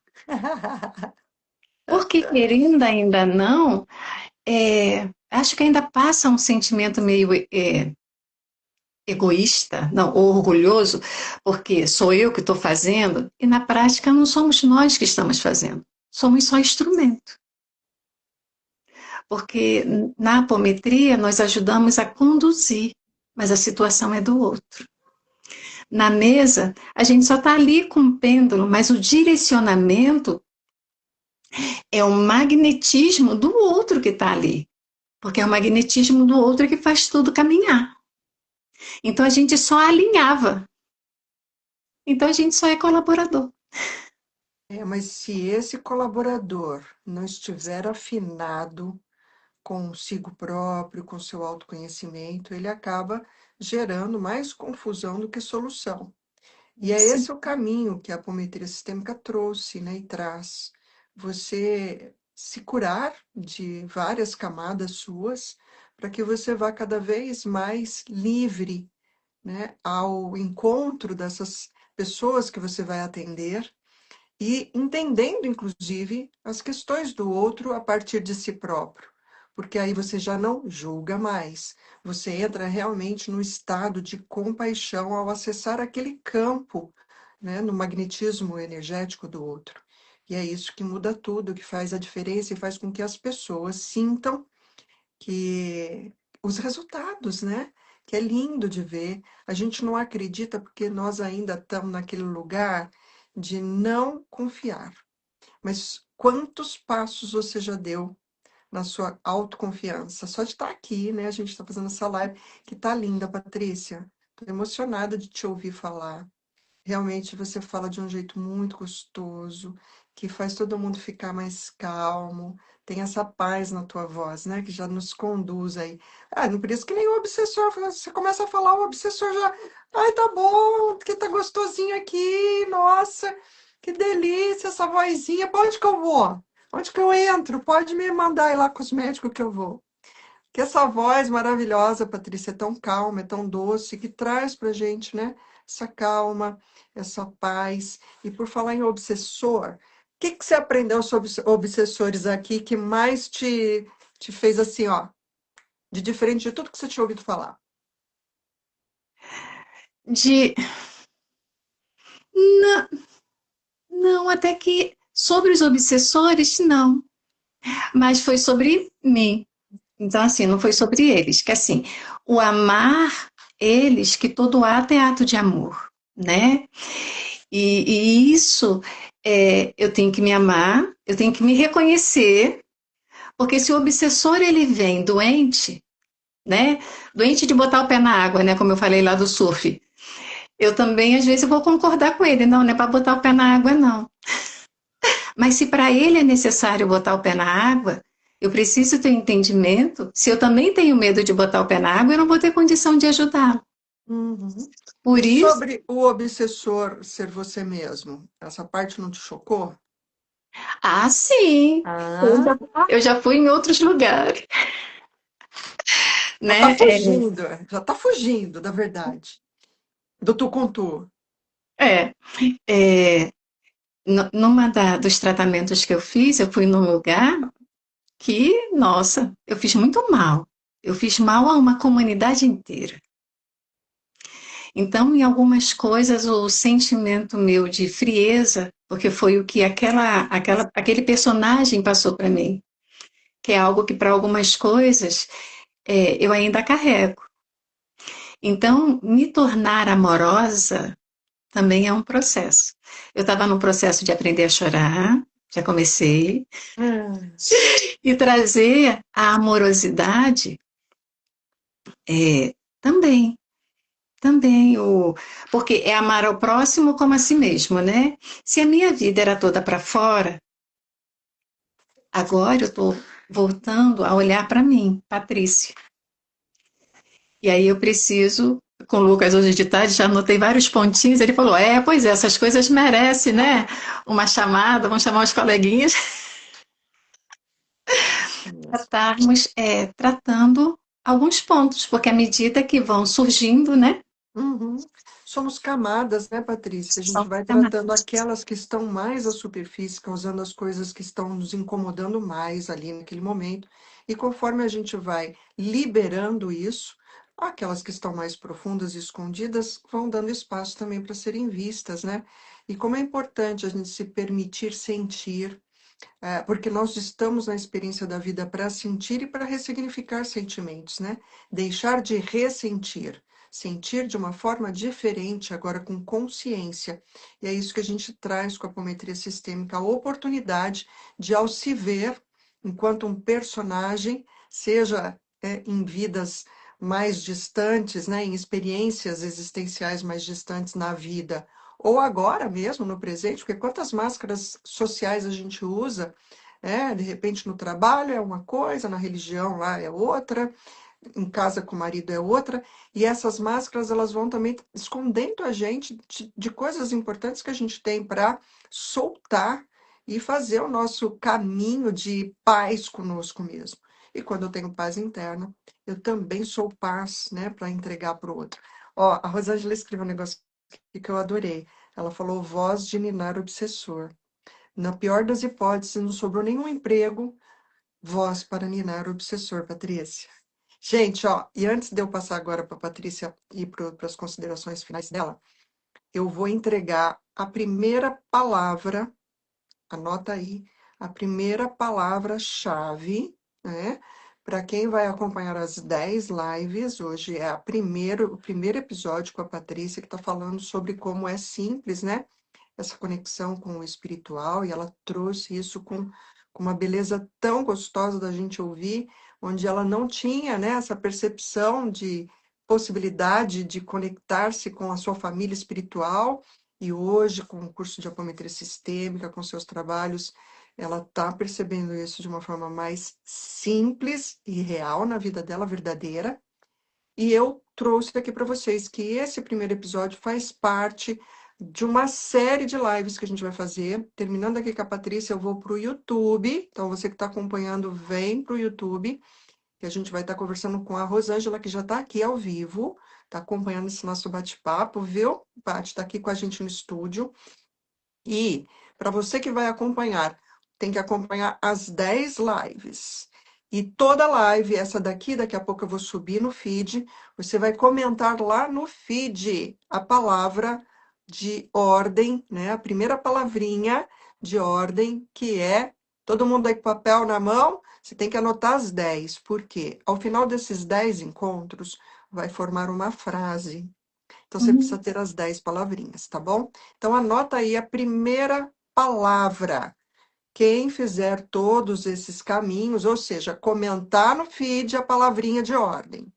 Porque querendo ainda não, acho que ainda passa um sentimento meio egoísta, não, ou orgulhoso, porque sou eu que estou fazendo, e na prática não somos nós que estamos fazendo, somos só instrumento. Porque na apometria nós ajudamos a conduzir, mas a situação é do outro. Na mesa, a gente só está ali com o pêndulo, mas o direcionamento é o magnetismo do outro que está ali, porque é o magnetismo do outro que faz tudo caminhar. Então a gente só alinhava. Então a gente só é colaborador. Mas se esse colaborador não estiver afinado consigo próprio, com seu autoconhecimento, ele acaba gerando mais confusão do que solução. E é Sim. esse o caminho que a apometria sistêmica trouxe, né, e traz. Você se curar de várias camadas suas, para que você vá cada vez mais livre, né, ao encontro dessas pessoas que você vai atender e entendendo, inclusive, as questões do outro a partir de si próprio, porque aí você já não julga mais, você entra realmente no estado de compaixão ao acessar aquele campo, né, no magnetismo energético do outro. E é isso que muda tudo, que faz a diferença e faz com que as pessoas sintam que os resultados, né? Que é lindo de ver. A gente não acredita porque nós ainda estamos naquele lugar de não confiar. Mas quantos passos você já deu na sua autoconfiança? Só de estar aqui, né? A gente está fazendo essa live que tá linda, Patrícia. Estou emocionada de te ouvir falar. Realmente você fala de um jeito muito gostoso, que faz todo mundo ficar mais calmo. Tem essa paz na tua voz, né? Que já nos conduz aí. Ah, não por isso que nem o obsessor. Você começa a falar, o obsessor já. Ai, tá bom, que tá gostosinho aqui. Nossa, que delícia essa vozinha. Pra onde que eu vou? Onde que eu entro? Pode me mandar ir lá com os médicos que eu vou. Que essa voz maravilhosa, Patrícia, é tão calma, é tão doce, que traz pra gente, né? Essa calma, essa paz. E por falar em obsessor, o que que você aprendeu sobre os obsessores aqui que mais te fez assim, ó, de diferente de tudo que você tinha ouvido falar? De. Não, não, até que sobre os obsessores, não. Mas foi sobre mim. Então, assim, não foi sobre eles. Que assim, o amar eles, que todo ato é ato de amor, né? E isso eu tenho que me amar, eu tenho que me reconhecer, porque se o obsessor ele vem doente, né? Doente de botar o pé na água, né? Como eu falei lá do surf. Eu também, às vezes, eu vou concordar com ele. Não, não é para botar o pé na água, não. Mas se para ele é necessário botar o pé na água, eu preciso ter entendimento. Se eu também tenho medo de botar o pé na água, eu não vou ter condição de ajudá-lo. Uhum. Por E isso, sobre o obsessor ser você mesmo, essa parte não te chocou? sim, eu Ah, já, eu já fui em outros lugares, já tá né? fugindo, já tá fugindo da verdade. Do tu com tu. É, é, numa dos tratamentos que eu fiz, eu fui num lugar que, nossa, eu fiz muito mal. Eu fiz mal a uma comunidade inteira. Então, em algumas coisas, o sentimento meu de frieza, porque foi o que aquele personagem passou para mim, que é algo que para algumas coisas eu ainda carrego. Então, me tornar amorosa também é um processo. Eu estava no processo de aprender a chorar, já comecei, Hum. e trazer a amorosidade também. Também, porque é amar ao próximo como a si mesmo, né? Se a minha vida era toda para fora, agora eu estou voltando a olhar para mim, Patrícia. E aí eu preciso, com o Lucas hoje de tarde, já anotei vários pontinhos. Ele falou: pois é, essas coisas merecem, né? Uma chamada, vamos chamar os coleguinhas, para estarmos tratando alguns pontos, porque à medida que vão surgindo, né? Uhum. Somos camadas, né, Patrícia? A gente São vai tratando camadas. aquelas que estão mais à superfície, causando as coisas que estão nos incomodando mais ali naquele momento. E conforme a gente vai liberando isso, aquelas que estão mais profundas e escondidas vão dando espaço também para serem vistas, né? E como é importante a gente se permitir sentir, porque nós estamos na experiência da vida para sentir e para ressignificar sentimentos, né? Deixar de ressentir, sentir de uma forma diferente, agora com consciência. E é isso que a gente traz com a apometria sistêmica, a oportunidade de, ao se ver enquanto um personagem, seja em vidas mais distantes, né, em experiências existenciais mais distantes na vida, ou agora mesmo, no presente, porque quantas máscaras sociais a gente usa, de repente no trabalho é uma coisa, na religião lá é outra, em casa com o marido é outra, e essas máscaras elas vão também escondendo a gente de coisas importantes que a gente tem para soltar e fazer o nosso caminho de paz conosco mesmo. E quando eu tenho paz interna, eu também sou paz, né, para entregar para o outro. Ó, a Rosângela escreveu um negócio aqui que eu adorei. Ela falou voz de ninar obsessor. Na pior das hipóteses, não sobrou nenhum emprego, voz para ninar obsessor, Patrícia. Gente, ó, e antes de eu passar agora para a Patrícia e para as considerações finais dela, eu vou entregar a primeira palavra Anota aí a primeira palavra-chave, né? Para quem vai acompanhar as 10 lives, hoje é o primeiro episódio com a Patrícia, que está falando sobre como é simples, né? Essa conexão com o espiritual, e ela trouxe isso com uma beleza tão gostosa da gente ouvir, onde ela não tinha, né, essa percepção de possibilidade de conectar-se com a sua família espiritual, e hoje, com o curso de apometria sistêmica, com seus trabalhos, ela está percebendo isso de uma forma mais simples e real na vida dela, verdadeira. E eu trouxe aqui para vocês que esse primeiro episódio faz parte de uma série de lives que a gente vai fazer. Terminando aqui com a Patrícia, eu vou para o YouTube. Então, você que está acompanhando, vem para o YouTube, que a gente vai estar conversando com a Rosângela, que já está aqui ao vivo, está acompanhando esse nosso bate-papo, viu? Paty está aqui com a gente no estúdio. E para você que vai acompanhar, tem que acompanhar as 10 lives. E toda live, essa daqui, daqui a pouco eu vou subir no feed, você vai comentar lá no feed a palavra de ordem, né? A primeira palavrinha de ordem, que é, todo mundo aí com papel na mão, você tem que anotar as 10, porque ao final desses 10 encontros, vai formar uma frase. Então, você precisa ter as 10 palavrinhas, tá bom? Então, anota aí a primeira palavra. Quem fizer todos esses caminhos, ou seja, comentar no feed a palavrinha de ordem,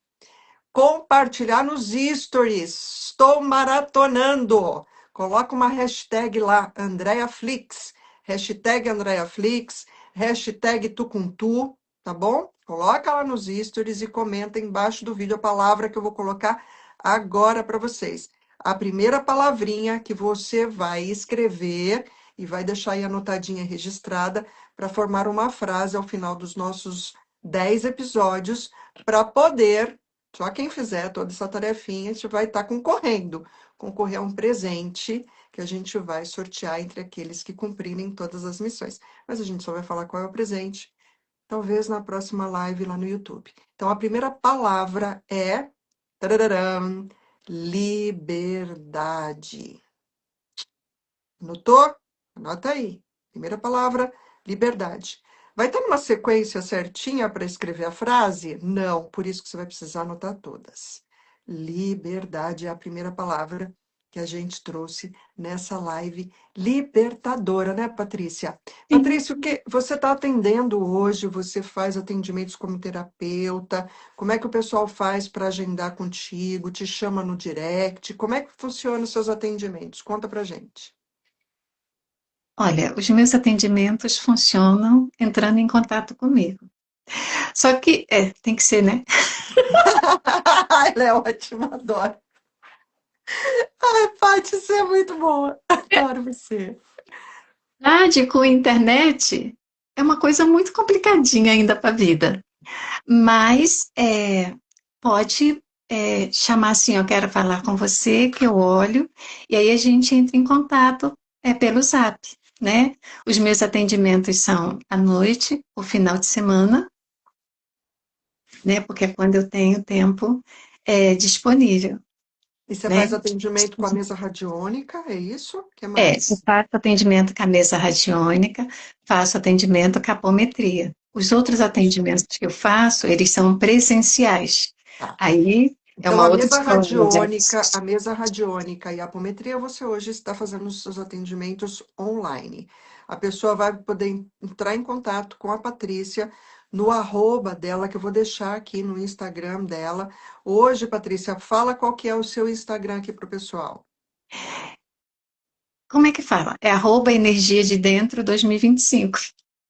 compartilhar nos stories, estou maratonando. Coloca uma hashtag lá, AndreaFlix, hashtag AndreaFlix, hashtag Tucuntu, tá bom? Coloca lá nos stories e comenta embaixo do vídeo a palavra que eu vou colocar agora para vocês. A primeira palavrinha que você vai escrever e vai deixar aí anotadinha registrada para formar uma frase ao final dos nossos 10 episódios, para poder, só quem fizer toda essa tarefinha, a gente vai estar concorrendo. Concorrer a um presente que a gente vai sortear entre aqueles que cumprirem todas as missões. Mas a gente só vai falar qual é o presente, talvez na próxima live lá no YouTube. Então, a primeira palavra é tarararam, liberdade. Anotou? Anota aí. Primeira palavra, liberdade. Vai estar numa sequência certinha para escrever a frase? Não, por isso que você vai precisar anotar todas. Liberdade é a primeira palavra que a gente trouxe nessa live libertadora, né, Patrícia? Sim. Patrícia, o que você está atendendo hoje? Você faz atendimentos como terapeuta? Como é que o pessoal faz para agendar contigo? Te chama no direct? Como é que funcionam os seus atendimentos? Conta pra gente. Olha, os meus atendimentos funcionam entrando em contato comigo. Só que, tem que ser, né? Ela é ótima, adoro. Ai, Paty, você é muito boa. Adoro você. Verdade, com a internet é uma coisa muito complicadinha ainda para a vida. Mas pode chamar assim, eu quero falar com você, que eu olho, e aí a gente entra em contato pelo Zap, né? Os meus atendimentos são à noite, o final de semana, né? Porque é quando eu tenho tempo disponível, E você né? faz atendimento com a mesa radiônica, é isso? O que Eu mais? faço atendimento com a mesa radiônica, faço atendimento com a apometria. Os outros atendimentos que eu faço, eles são presenciais. Tá. Aí é Então, uma outra história, né? a mesa radiônica e a apometria, você hoje está fazendo os seus atendimentos online. A pessoa vai poder entrar em contato com a Patrícia no arroba dela, que eu vou deixar aqui no Instagram dela. Hoje, Patrícia, fala qual que é o seu Instagram aqui para o pessoal. Como é que fala? É arroba energia de dentro 2025.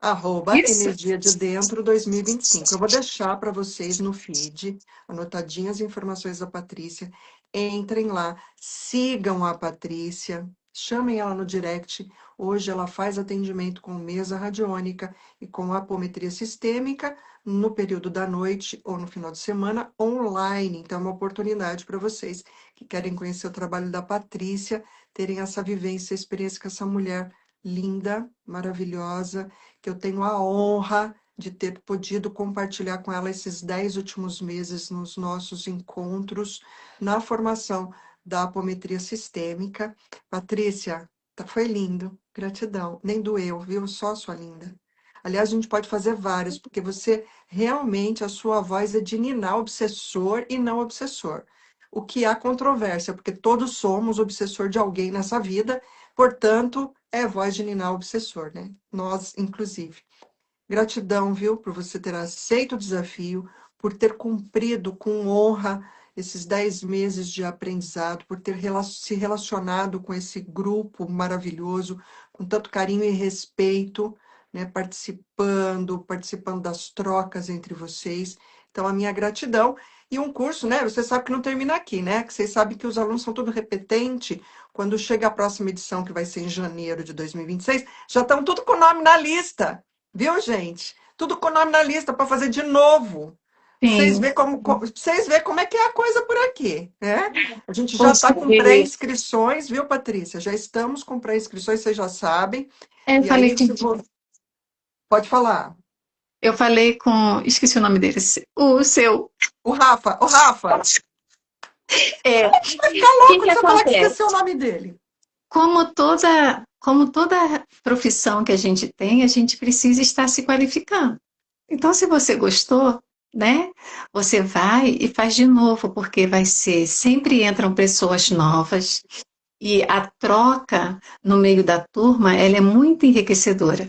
Arroba Isso? Energia de Dentro 2025. Eu vou deixar para vocês no feed, anotadinhas as informações da Patrícia. Entrem lá, sigam a Patrícia, chamem ela no direct. Hoje ela faz atendimento com mesa radiônica e com apometria sistêmica no período da noite ou no final de semana online. Então, é uma oportunidade para vocês que querem conhecer o trabalho da Patrícia, terem essa vivência, experiência com essa mulher linda, maravilhosa, que eu tenho a honra de ter podido compartilhar com ela esses 10 últimos meses nos nossos encontros na formação da apometria sistêmica. Patrícia, foi lindo. Gratidão. Nem doeu, viu? Só sua linda. Aliás, a gente pode fazer vários, porque você realmente, a sua voz é de ninar obsessor e não obsessor. O que há controvérsia, porque todos somos obsessor de alguém nessa vida, portanto, é voz de ninar obsessor, né? Nós, inclusive. Gratidão, viu, por você ter aceito o desafio, por ter cumprido com honra esses 10 meses de aprendizado, por ter se relacionado com esse grupo maravilhoso, com tanto carinho e respeito, né, participando das trocas entre vocês. Então, a minha gratidão. E um curso, né? Você sabe que não termina aqui, né? Que vocês sabem que os alunos são tudo repetente. Quando chega a próxima edição, que vai ser em janeiro de 2026, já estão tudo com o nome na lista. Viu, gente? Tudo com nome na lista para fazer de novo. Pra vocês Sim, verem pra vocês verem como é que é a coisa por aqui, né? A gente já está com você, pré-inscrições, viu, Patrícia? Já estamos com pré-inscrições, vocês já sabem. eu E falei aí, com, pode falar. eu falei com, esqueci o nome dele, o seu. O Rafa, É, vai ficar o que louco que de você falar que esqueceu o acontece? nome dele. Como toda profissão que a gente precisa estar se qualificando. Então, se você gostou, né, você vai e faz de novo, porque vai ser, sempre entram pessoas novas e a troca no meio da turma, ela é muito enriquecedora.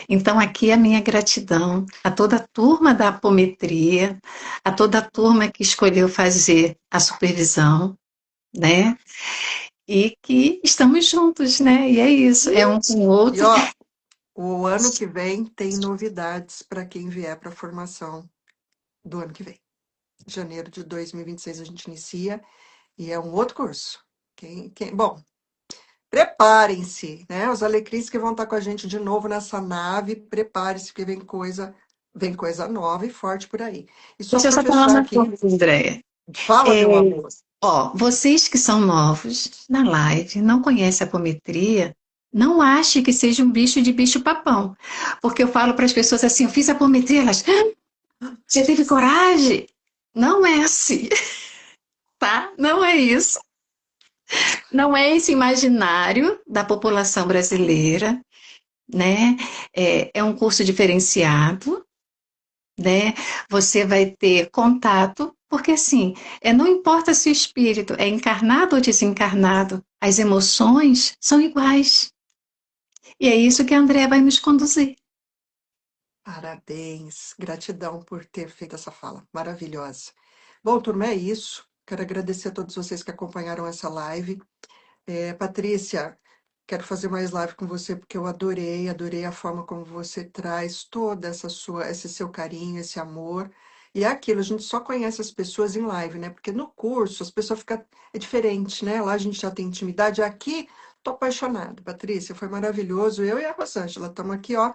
Então, aqui é a minha gratidão a toda a turma da apometria, a toda a turma que escolheu fazer a supervisão, né? E que estamos juntos, né? E é isso, é um com o E outro. ó, o ano que vem tem novidades para quem vier para a formação do ano que vem. Janeiro de 2026 a gente inicia e é um outro curso. Bom, preparem-se, né? Os alecrins que vão estar com a gente de novo nessa nave, prepare-se, porque vem coisa nova e forte por aí. E só Deixa eu para só falar fechar uma aqui, coisa, Andréia. fala, É, meu amor. ó, vocês que são novos na live, não conhecem a apometria, não ache que seja um bicho de bicho-papão. Porque eu falo para as pessoas assim, eu fiz apometria, elas, "Ah, você teve coragem? Não é assim, tá? Não é isso. Não é esse imaginário da população brasileira, né? É um curso diferenciado, né? Você vai ter contato, porque assim, não importa se o espírito é encarnado ou desencarnado, as emoções são iguais. E é isso que a André vai nos conduzir. Parabéns, gratidão por ter feito essa fala maravilhosa. Bom, turma, é isso. Quero agradecer a todos vocês que acompanharam essa live. Patrícia, quero fazer mais live com você porque eu adorei a forma como você traz toda esse seu carinho, esse amor. E é aquilo, a gente só conhece as pessoas em live, né? Porque no curso as pessoas ficam, é diferente, né? Lá a gente já tem intimidade. Aqui, tô apaixonada, Patrícia, foi maravilhoso. Eu e a Rosângela estamos aqui, ó.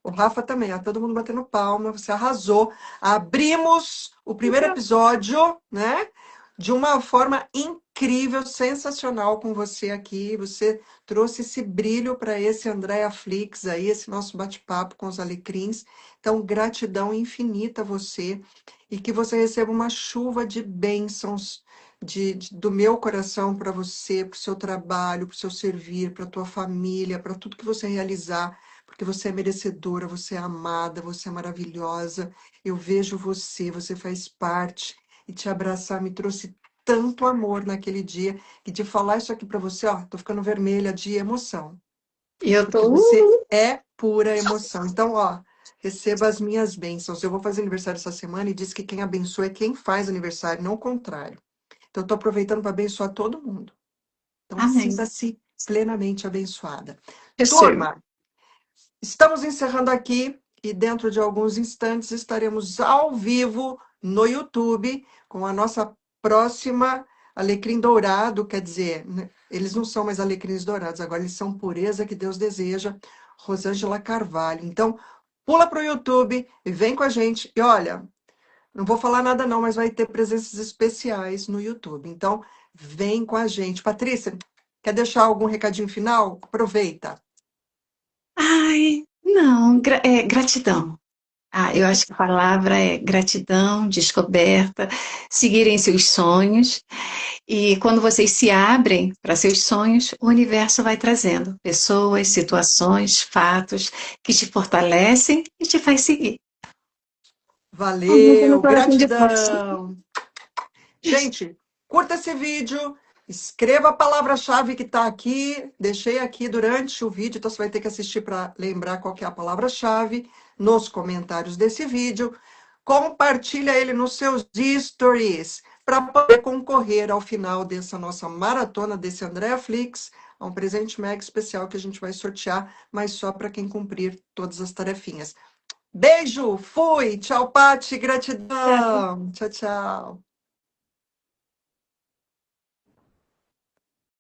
O Rafa também, ó, todo mundo batendo palma, você arrasou. Abrimos o primeiro episódio, né? De uma forma incrível, sensacional com você aqui. Você trouxe esse brilho para esse Andréa Flix aí, esse nosso bate-papo com os alecrins. Então, gratidão infinita a você e que você receba uma chuva de bênçãos do meu coração para você, para o seu trabalho, para o seu servir, para a tua família, para tudo que você realizar porque você é merecedora, você é amada, você é maravilhosa. Eu vejo você, você faz parte e te abraçar me trouxe tanto amor naquele dia que de falar isso aqui para você, ó, tô ficando vermelha de emoção, E eu porque tô. você é pura emoção. Então, ó, receba as minhas bênçãos. Eu vou fazer aniversário essa semana e diz que quem abençoa é quem faz aniversário, não o contrário. Então, eu tô aproveitando para abençoar todo mundo. Então, Amém. sinta-se plenamente abençoada. Recebo. Turma, estamos encerrando aqui e dentro de alguns instantes estaremos ao vivo no YouTube com a nossa próxima Alecrim Dourado, quer dizer, né, eles não são mais alecrins dourados, agora eles são pureza que Deus deseja, Rosângela Carvalho. Então, pula para o YouTube e vem com a gente. E olha, não vou falar nada não, mas vai ter presenças especiais no YouTube. Então, vem com a gente. Patrícia, quer deixar algum recadinho final? Aproveita. Ai, não, gratidão. Ah, eu acho que a palavra é gratidão, descoberta, seguirem seus sonhos. E quando vocês se abrem para seus sonhos, o universo vai trazendo pessoas, situações, fatos que te fortalecem e te faz seguir. Um beijo no Valeu, coração de vocês. gratidão. Gente, curta esse vídeo, escreva a palavra-chave que está aqui, deixei aqui durante o vídeo, então você vai ter que assistir para lembrar qual que é a palavra-chave nos comentários desse vídeo. Compartilha ele nos seus stories para poder concorrer ao final dessa nossa maratona desse Andréa Flix, a um presente mega especial que a gente vai sortear, mas só para quem cumprir todas as tarefinhas. Beijo, fui, tchau, Pati, Tchau. gratidão, tchau, tchau.